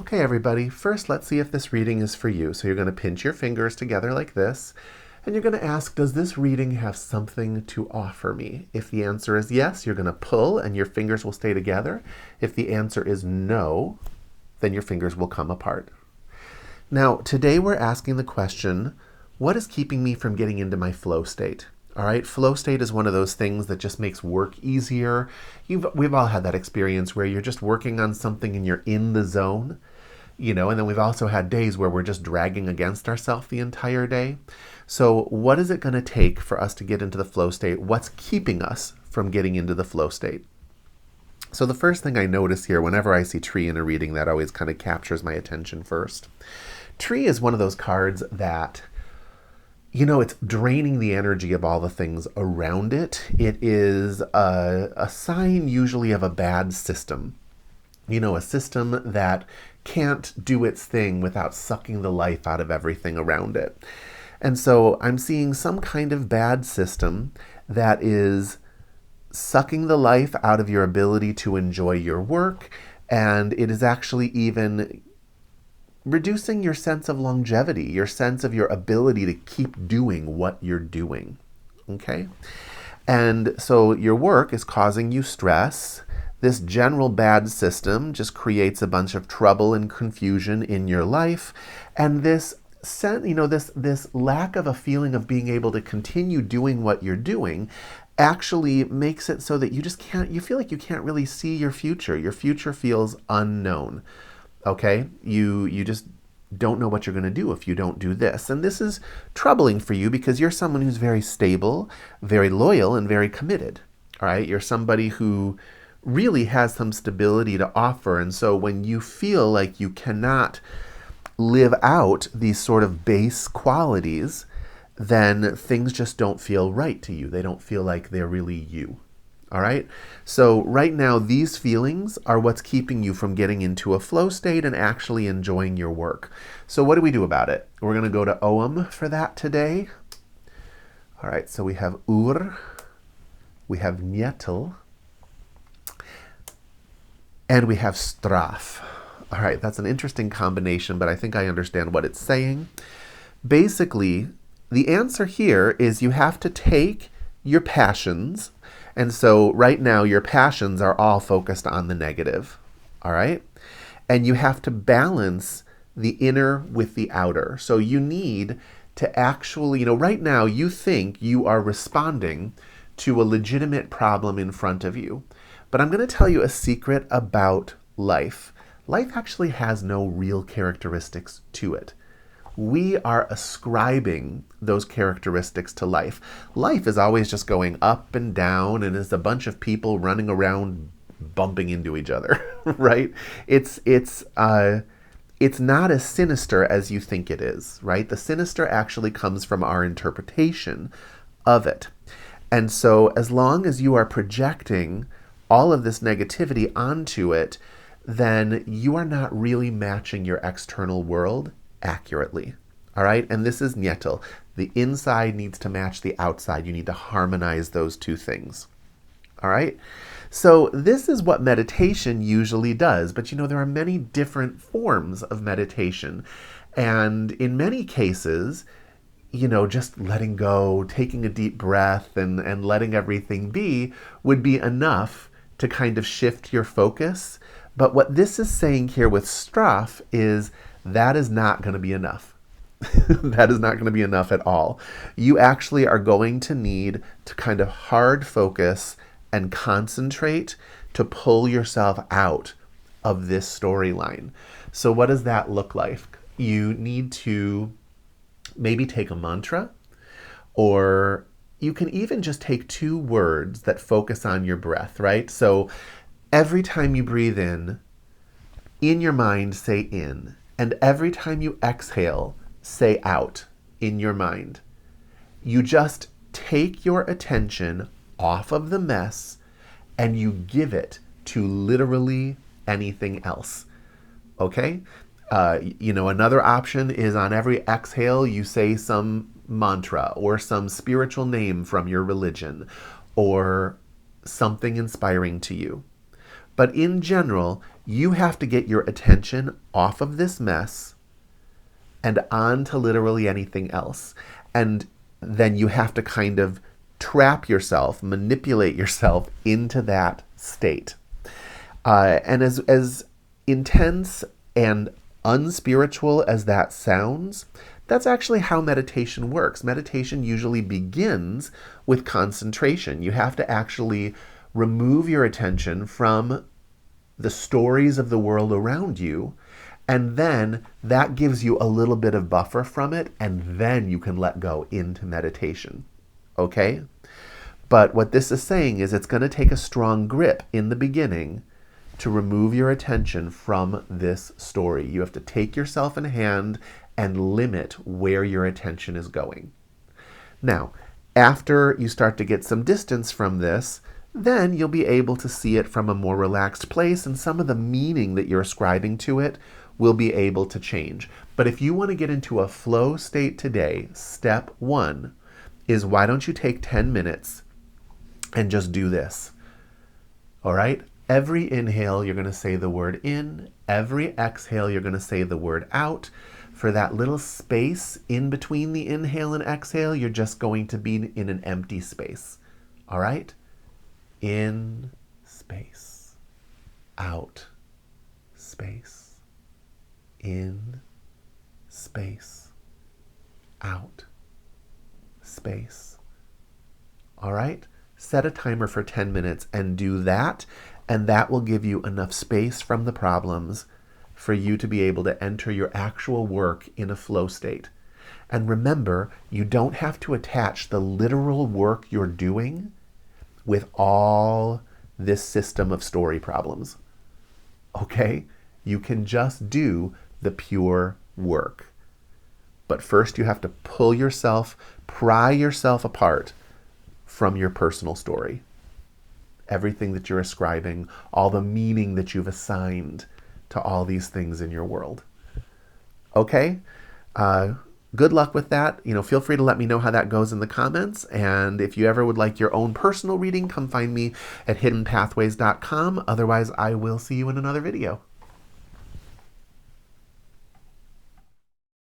Okay, everybody, first let's see if this reading is for you. So you're going to pinch your fingers together like this, and you're going to ask, does this reading have something to offer me? If the answer is yes, you're going to pull and your fingers will stay together. If the answer is no, then your fingers will come apart. Now, today we're asking the question, what is keeping me from getting into my flow state? All right, flow state is one of those things that just makes work easier. We've all had that experience where you're just working on something and you're in the zone, and then we've also had days where we're just dragging against ourselves the entire day. So what is it going to take for us to get into the flow state? What's keeping us from getting into the flow state? So the first thing I notice here, whenever I see tree in a reading, that always kind of captures my attention first. Tree is one of those cards that it's draining the energy of all the things around it. It is a sign usually of a bad system. A system that can't do its thing without sucking the life out of everything around it. And so I'm seeing some kind of bad system that is sucking the life out of your ability to enjoy your work, and it is actually even reducing your sense of longevity, your sense of your ability to keep doing what you're doing, okay? And so your work is causing you stress. This general bad system just creates a bunch of trouble and confusion in your life, and this lack of a feeling of being able to continue doing what you're doing actually makes it so that you feel like you can't really see your future. Your future feels unknown. Okay, you just don't know what you're going to do if you don't do this. And this is troubling for you because you're someone who's very stable, very loyal, and very committed. All right, you're somebody who really has some stability to offer. And so when you feel like you cannot live out these sort of base qualities, then things just don't feel right to you. They don't feel like they're really you. All right. So right now, these feelings are what's keeping you from getting into a flow state and actually enjoying your work. So what do we do about it? We're going to go to Om for that today. All right. So we have Ur, we have Nyetel, and we have Straf. All right. That's an interesting combination, but I think I understand what it's saying. Basically, the answer here is you have to take your passions. And so right now, your passions are all focused on the negative, all right? And you have to balance the inner with the outer. So you need to actually, right now you think you are responding to a legitimate problem in front of you. But I'm going to tell you a secret about life. Life actually has no real characteristics to it. We are ascribing those characteristics to life. Life is always just going up and down, and it's a bunch of people running around bumping into each other, right? It's not as sinister as you think it is, right? The sinister actually comes from our interpretation of it. And so as long as you are projecting all of this negativity onto it, then you are not really matching your external world accurately. All right. And this is Nyetel. The inside needs to match the outside. You need to harmonize those two things. All right. So this is what meditation usually does. But there are many different forms of meditation. And in many cases, just letting go, taking a deep breath and letting everything be would be enough to kind of shift your focus. But what this is saying here with Straf is that is not going to be enough. That is not going to be enough at all. You actually are going to need to kind of hard focus and concentrate to pull yourself out of this storyline. So what does that look like? You need to maybe take a mantra, or you can even just take 2 words that focus on your breath, right? So every time you breathe in your mind, say in. And every time you exhale, say out in your mind. You just take your attention off of the mess and you give it to literally anything else. Okay? Another option is on every exhale, you say some mantra or some spiritual name from your religion or something inspiring to you. But in general, you have to get your attention off of this mess and on to literally anything else. And then you have to kind of trap yourself, manipulate yourself into that state. And as intense and unspiritual as that sounds, that's actually how meditation works. Meditation usually begins with concentration. You have to actually remove your attention from the stories of the world around you, and then that gives you a little bit of buffer from it, and then you can let go into meditation. Okay? But what this is saying is it's going to take a strong grip in the beginning to remove your attention from this story. You have to take yourself in hand and limit where your attention is going. Now, after you start to get some distance from this, then you'll be able to see it from a more relaxed place, and some of the meaning that you're ascribing to it will be able to change. But if you want to get into a flow state today, step 1 is, why don't you take 10 minutes and just do this? All right? Every inhale, you're going to say the word in. Every exhale, you're going to say the word out. For that little space in between the inhale and exhale, you're just going to be in an empty space. All right? In space. Out space. In space. Out space. All right? Set a timer for 10 minutes and do that, and that will give you enough space from the problems for you to be able to enter your actual work in a flow state. And remember, you don't have to attach the literal work you're doing with all this system of story problems. Okay? You can just do the pure work. But first you have to pry yourself apart from your personal story. Everything that you're ascribing, all the meaning that you've assigned to all these things in your world. Okay? Good luck with that. Feel free to let me know how that goes in the comments. And if you ever would like your own personal reading, come find me at hiddenpathways.com. Otherwise, I will see you in another video.